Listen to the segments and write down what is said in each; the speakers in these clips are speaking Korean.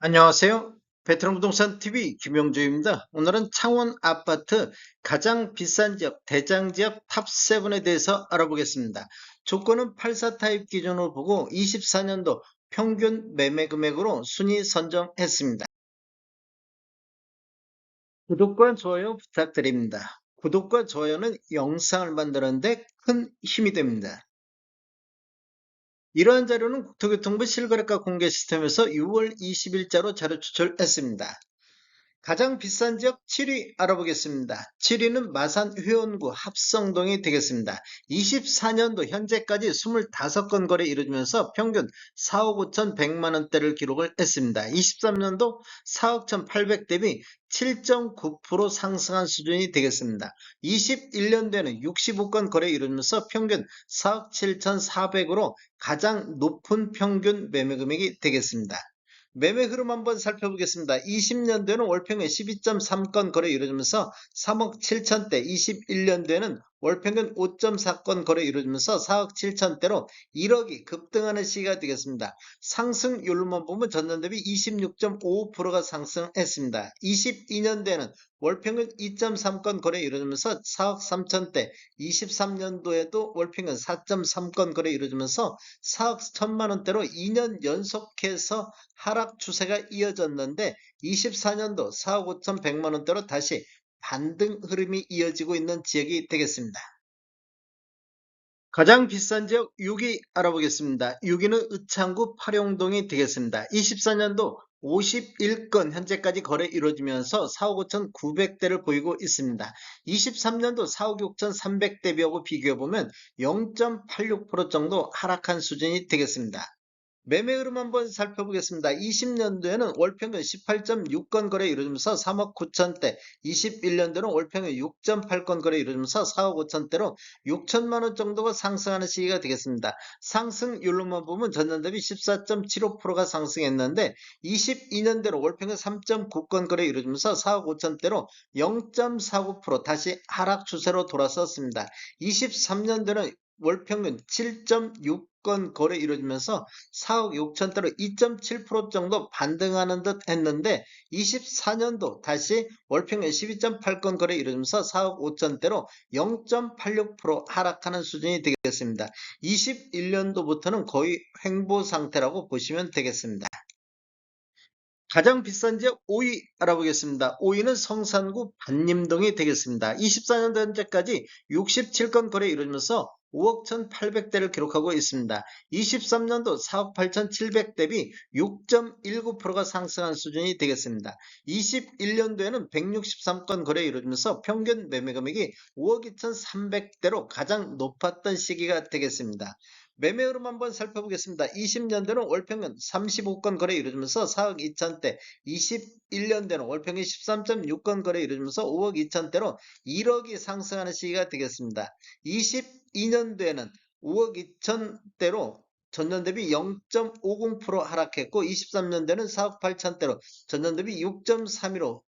안녕하세요. 베트남 부동산 TV 김영주입니다. 오늘은 창원 아파트 가장 비싼 지역, 대장 지역 탑7에 대해서 알아보겠습니다. 조건은 84 타입 기준으로 보고 24년도 평균 매매 금액으로 순위 선정했습니다. 구독과 좋아요 부탁드립니다. 구독과 좋아요는 영상을 만드는데 큰 힘이 됩니다. 이러한 자료는 국토교통부 실거래가 공개 시스템에서 6월 20일자로 자료 추출했습니다. 가장 비싼 지역 7위 알아보겠습니다. 7위는 마산 회원구 합성동이 되겠습니다. 24년도 현재까지 25건 거래 이루어지면서 평균 4억 5천 100만 원대를 기록을 했습니다. 23년도 4억 1,800 대비 7.9% 상승한 수준이 되겠습니다. 21년도에는 65건 거래 이루어지면서 평균 4억 7,400으로 가장 높은 평균 매매 금액이 되겠습니다. 매매 흐름 한번 살펴보겠습니다. 20년도에는 월평균 12.3건 거래 이루어지면서 3억 7천대, 21년도에는 월평균 5.4건 거래 이루어지면서 4억 7천대로 1억이 급등하는 시기가 되겠습니다. 상승률로만 보면 전년 대비 26.55%가 상승했습니다. 22년도에는 월평균 2.3건 거래 이루어지면서 4억 3천대, 23년도에도 월평균 4.3건 거래 이루어지면서 4억 1천만 원대로 2년 연속해서 하락 추세가 이어졌는데 24년도 4억 5천 100만 원대로 다시 반등 흐름이 이어지고 있는 지역이 되겠습니다. 가장 비싼 지역 6위 알아보겠습니다. 6위는 의창구 파룡동이 되겠습니다. 24년도 51건 현재까지 거래 이루어지면서 4억 5천 900대를 보이고 있습니다. 23년도 4억 6천 300 대비하고 비교해보면 0.86% 정도 하락한 수준이 되겠습니다. 매매 흐름 한번 살펴보겠습니다. 20년도에는 월평균 18.6건 거래 이루어지면서 3억 9천대, 21년도는 월평균 6.8건 거래 이루어지면서 4억 5천대로 6천만 원 정도가 상승하는 시기가 되겠습니다. 상승률로만 보면 전년 대비 14.75%가 상승했는데 22년대로 월평균 3.9건 거래 이루어지면서 4억 5천대로 0.49% 다시 하락 추세로 돌아섰습니다. 23년도는 월평균 7.6건 거래 이루어지면서 4억 6천대로 2.7% 정도 반등하는 듯 했는데 24년도 다시 월평균 12.8건 거래 이루어지면서 4억 5천대로 0.86% 하락하는 수준이 되겠습니다. 21년도부터는 거의 횡보 상태라고 보시면 되겠습니다. 가장 비싼 지역 5위 알아보겠습니다. 5위는 성산구 반림동이 되겠습니다. 24년도 현재까지 67건 거래 이루어지면서 5억 1,800대를 기록하고 있습니다. 23년도 4억 8,700 대비 6.19%가 상승한 수준이 되겠습니다. 21년도에는 163건 거래 이루어지면서 평균 매매 금액이 5억 2,300대로 가장 높았던 시기가 되겠습니다. 매매 흐름 한번 살펴보겠습니다. 20년대는 월평균 35건 거래 이루어지면서 4억 2천대, 21년대는 월평균 13.6건 거래 이루어지면서 5억 2천대로 1억이 상승하는 시기가 되겠습니다. 22년도에는 5억 2천대로 전년 대비 0.50% 하락했고 23년대는 4억 8천대로 전년 대비 6.32로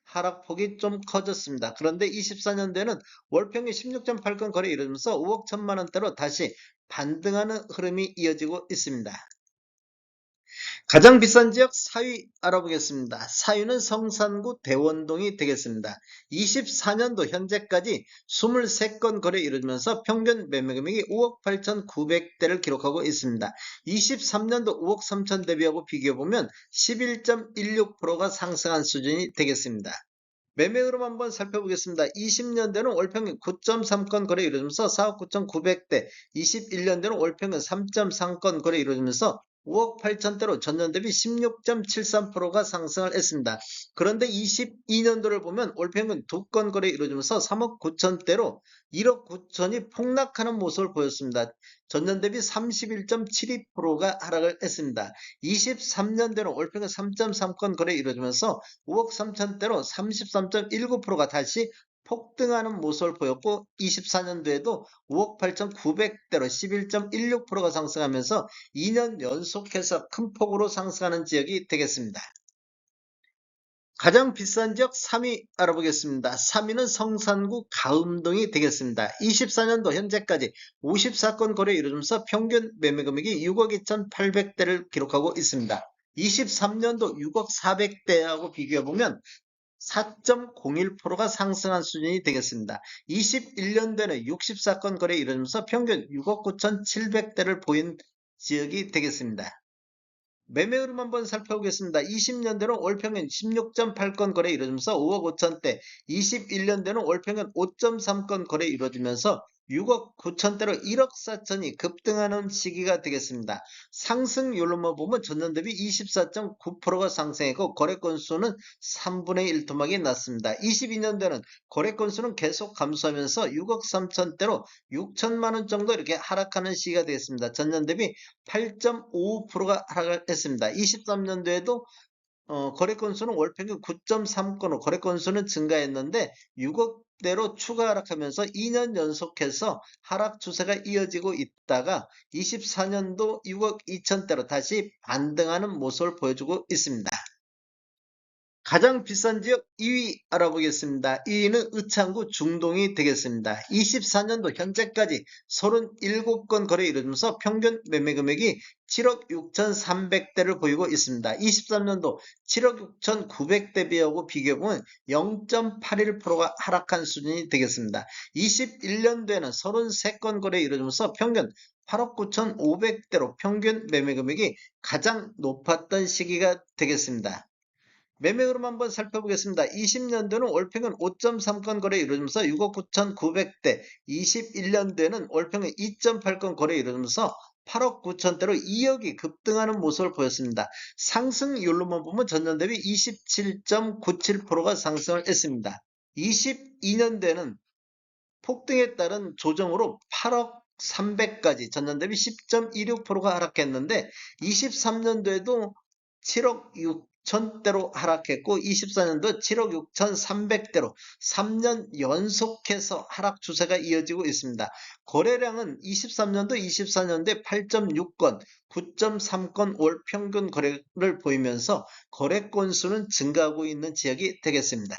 하락폭이 좀 커졌습니다. 그런데 24년도에는 월평균 16.8건 거래 이루어지면서 5억 1천만 원대로 다시 반등하는 흐름이 이어지고 있습니다. 가장 비싼 지역 4위 알아보겠습니다. 4위는 성산구 대원동이 되겠습니다. 24년도 현재까지 23건 거래 이루어지면서 평균 매매 금액이 5억 8,900대를 기록하고 있습니다. 23년도 5억 3천 대비하고 비교해보면 11.16%가 상승한 수준이 되겠습니다. 매매 흐름 한번 살펴보겠습니다. 20년대는 월평균 9.3건 거래 이루어지면서 4억 9,900대, 21년대는 월평균 3.3건 거래 이루어지면서 5억 8천대로 전년 대비 16.73%가 상승을 했습니다. 그런데 22년도를 보면 월평균 2건 거래 이루어지면서 3억 9천대로 1억 9천이 폭락하는 모습을 보였습니다. 전년 대비 31.72%가 하락을 했습니다. 23년대는 월평균 3.3건 거래 이루어지면서 5억 3천대로 33.19%가 다시 폭등하는 모습을 보였고 24년도에도 5억 8,900대로 11.16%가 상승하면서 2년 연속해서 큰 폭으로 상승하는 지역이 되겠습니다. 가장 비싼 지역 3위 알아보겠습니다. 3위는 성산구 가음동이 되겠습니다. 24년도 현재까지 54건 거래 이루면서 평균 매매 금액이 6억 2,800대를 기록하고 있습니다. 23년도 6억 400대하고 비교해보면 4.01%가 상승한 수준이 되겠습니다. 21년도에는 64건 거래 이루어지면서 평균 6억 9,700대를 보인 지역이 되겠습니다. 매매 흐름 한번 살펴보겠습니다. 20년대는 월평균 16.8건 거래 이루어지면서 5억 5천대, 21년대는 월평균 5.3건 거래 이루어지면서 6억 9천대로 1억 4천이 급등하는 시기가 되겠습니다. 상승률로만 보면 전년 대비 24.9%가 상승했고 거래 건수는 3분의 1 토막이 났습니다. 22년대는 거래 건수는 계속 감소하면서 6억 3천대로 6천만 원 정도 이렇게 하락하는 시기가 되겠습니다. 전년 대비 8.55%가 하락을 했습니다. 23년도에도 거래 건수는 월 평균 9.3건으로 거래 건수는 증가했는데 6억대로 추가 하락하면서 2년 연속해서 하락 추세가 이어지고 있다가 24년도 6억 2천대로 다시 반등하는 모습을 보여주고 있습니다. 가장 비싼 지역 2위 알아보겠습니다. 2위는 의창구 중동이 되겠습니다. 24년도 현재까지 37건 거래 이루어지면서 평균 매매 금액이 7억 6,300대를 보이고 있습니다. 23년도 7억 6,900대 비하고 비교해보면 0.81%가 하락한 수준이 되겠습니다. 21년도에는 33건 거래 이루어지면서 평균 8억 9,500대로 평균 매매 금액이 가장 높았던 시기가 되겠습니다. 매매 흐름 한번 살펴보겠습니다. 20년도는 월평균 5.3건 거래 이루어지면서 6억 9,900대, 21년도에는 월평균 2.8건 거래 이루어지면서 8억 9천대로 2억이 급등하는 모습을 보였습니다. 상승률로만 보면 전년 대비 27.97%가 상승을 했습니다. 22년도에는 폭등에 따른 조정으로 8억 300까지 전년 대비 10.16%가 하락했는데 23년도에도 7억 6천대로 하락했고 24년도 7억 6,300대로 3년 연속해서 하락 추세가 이어지고 있습니다. 거래량은 23년도 24년도에 8.6건 9.3건 월 평균 거래를 보이면서 거래 건수는 증가하고 있는 지역이 되겠습니다.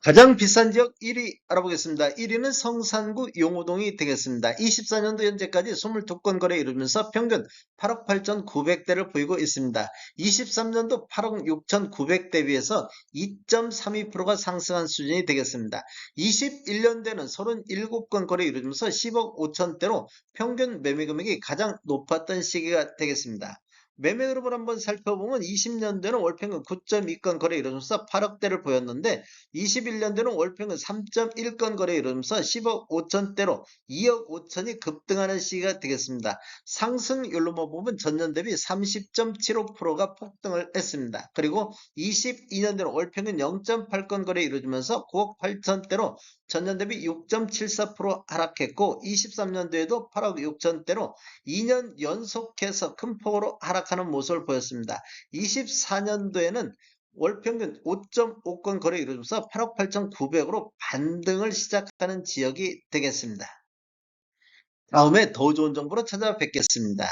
가장 비싼 지역 1위 알아보겠습니다. 1위는 성산구 용호동이 되겠습니다. 24년도 현재까지 22건 거래 이루면서 평균 8억 8,900대를 보이고 있습니다. 23년도 8억 6,900대 비해서 2.32%가 상승한 수준이 되겠습니다. 21년대는 37건 거래 이루면서 10억 5천대로 평균 매매 금액이 가장 높았던 시기가 되겠습니다. 매매 흐름을 한번 살펴보면 20년도에는 월평균 9.2건 거래 이루면서 8억대를 보였는데 21년도에는 월평균 3.1건 거래 이루면서 10억 5천대로 2억 5천이 급등하는 시기가 되겠습니다. 상승률로만 보면 전년 대비 30.75%가 폭등을 했습니다. 그리고 22년도에는 월평균 0.8건 거래 이루어지면서 9억 8천대로 전년 대비 6.74% 하락했고 23년도에도 8억 6천대로 2년 연속해서 큰 폭으로 하락하는 모습을 보였습니다. 24년도에는 월평균 5.5건 거래 이루면서 8억 8,900으로 반등을 시작하는 지역이 되겠습니다. 다음에 더 좋은 정보로 찾아뵙겠습니다.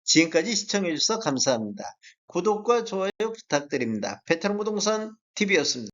지금까지 시청해주셔서 감사합니다. 구독과 좋아요 부탁드립니다. 베테랑 부동산 TV였습니다.